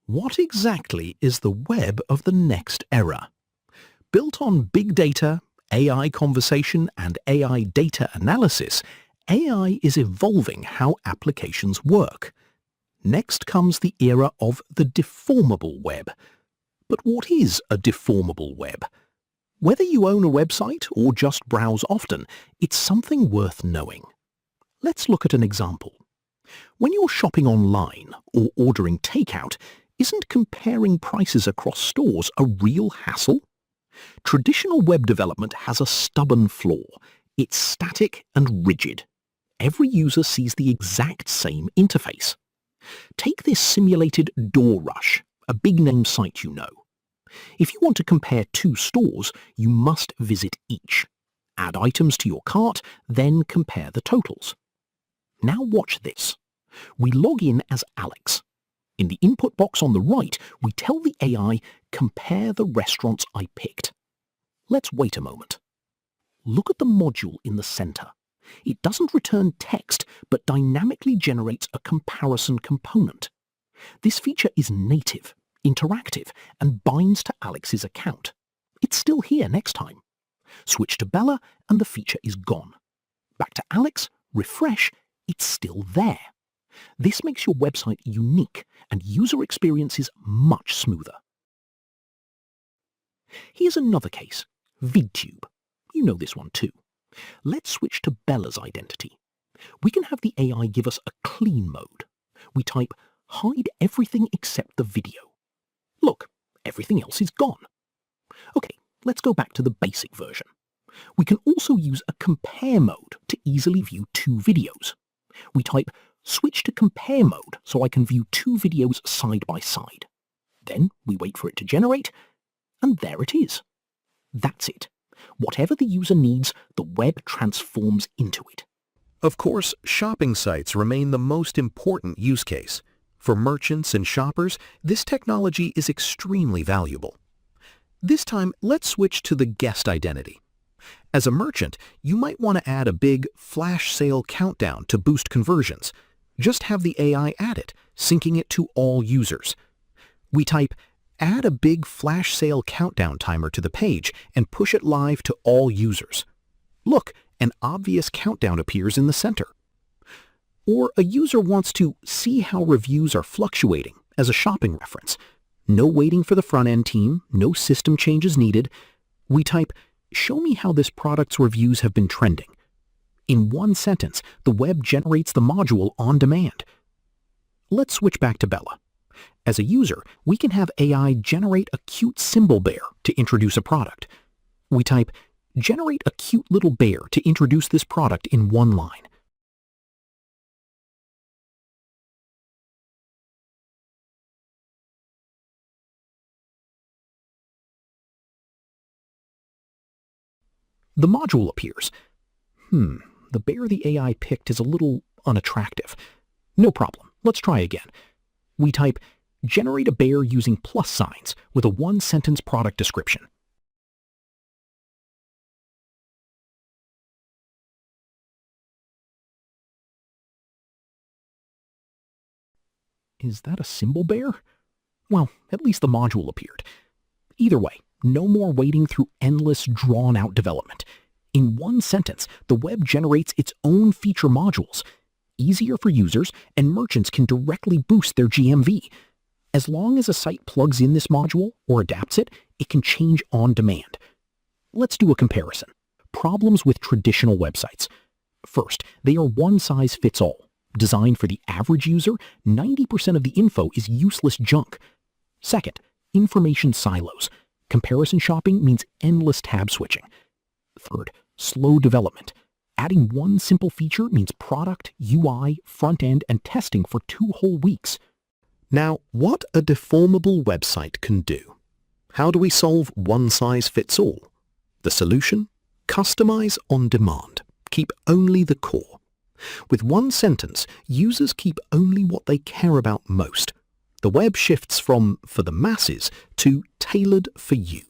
What exactly is the web of the next era? Built on big data, AI conversation, and AI data analysis, AI is evolving how applications work. Next comes the era of the deformable web. But what is a deformable web? Whether you own a website or just browse often, it's something worth knowing. Let's look at an example. When you're shopping online or ordering takeout, isn't comparing prices across stores a real hassle? Traditional web development has a stubborn flaw. It's static and rigid. Every user sees the exact same interface. Take this simulated door rush, a big-name site you know. If you want to compare two stores, you must visit each. Add items to your cart, then compare the totals. Now watch this. We log in as Alex. In the input box on the right, we tell the AI, compare the restaurants I picked. Let's wait a moment. Look at the module in the center. It doesn't return text, but dynamically generates a comparison component. This feature is native, interactive, and binds to Alex's account. It's still here next time. Switch to Bella, and the feature is gone. Back to Alex, refresh, it's still there. This makes your website unique and user experiences much smoother. Here's another case, VidTube. You know this one too. Let's switch to Bella's identity. We can have the AI give us a clean mode. We type, hide everything except the video. Look, everything else is gone. Okay, let's go back to the basic version. We can also use a compare mode to easily view two videos. We type, switch to compare mode so I can view two videos side by side. Then we wait for it to generate, and there it is. That's it. Whatever the user needs, the web transforms into it. Of course, shopping sites remain the most important use case. For merchants and shoppers, this technology is extremely valuable. This time, let's switch to the guest identity. As a merchant, you might want to add a big flash sale countdown to boost conversions. Just have the AI add it, syncing it to all users. We type, add a big flash sale countdown timer to the page and push it live to all users. Look, an obvious countdown appears in the center. Or a user wants to see how reviews are fluctuating as a shopping reference. No waiting for the front-end team, no system changes needed. We type, show me how this product's reviews have been trending. In one sentence, the web generates the module on demand. Let's switch back to Bella. As a user, we can have AI generate a cute symbol bear to introduce a product. We type, generate a cute little bear to introduce this product in one line. The module appears. The bear the AI picked is a little unattractive. No problem, let's try again. We type, generate a bear using plus signs with a one-sentence product description. Is that a symbol bear? Well, at least the module appeared. Either way, no more waiting through endless, drawn-out development. In one sentence, the web generates its own feature modules. Easier for users, and merchants can directly boost their GMV. As long as a site plugs in this module or adapts it, it can change on demand. Let's do a comparison. Problems with traditional websites. First, they are one-size-fits-all. Designed for the average user, 90% of the info is useless junk. Second, information silos. Comparison shopping means endless tab switching. Third, slow development. Adding one simple feature means product, UI, front-end, and testing for 2 whole weeks. Now, what a deformable website can do. How do we solve one-size-fits-all? The solution? Customize on demand. Keep only the core. With one sentence, users keep only what they care about most. The web shifts from for the masses to tailored for you.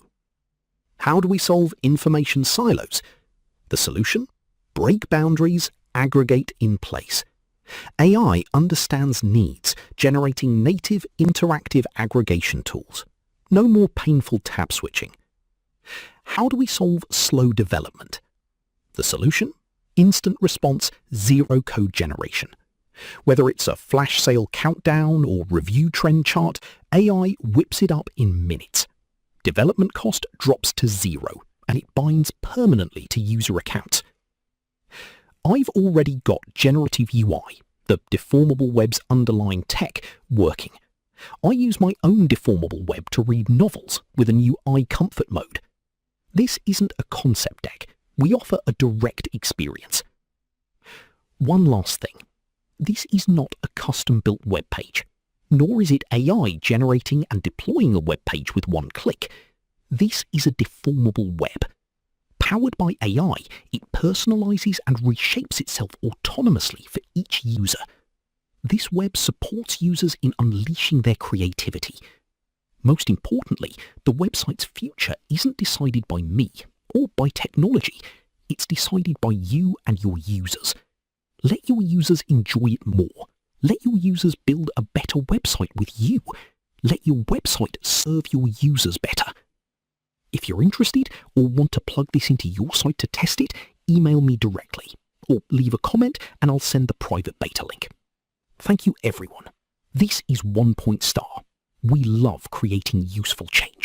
How do we solve information silos? The solution? Break boundaries, aggregate in place. AI understands needs, generating native interactive aggregation tools. No more painful tab switching. How do we solve slow development? The solution? Instant response, zero code generation. Whether it's a flash sale countdown or review trend chart, AI whips it up in minutes. Development cost drops to zero, and it binds permanently to user accounts. I've already got Generative UI, the Deformable web's underlying tech, working. I use my own Deformable web to read novels with a new eye comfort mode. This isn't a concept deck. We offer a direct experience. One last thing. This is not a custom-built web page, nor is it AI generating and deploying a web page with one click. This is a deformable web. Powered by AI, it personalizes and reshapes itself autonomously for each user. This web supports users in unleashing their creativity. Most importantly, the website's future isn't decided by me or by technology. It's decided by you and your users. Let your users enjoy it more. Let your users build a better website with you. Let your website serve your users better. If you're interested or want to plug this into your site to test it, email me directly or leave a comment and I'll send the private beta link. Thank you everyone. This is onepointstar. We love creating useful change.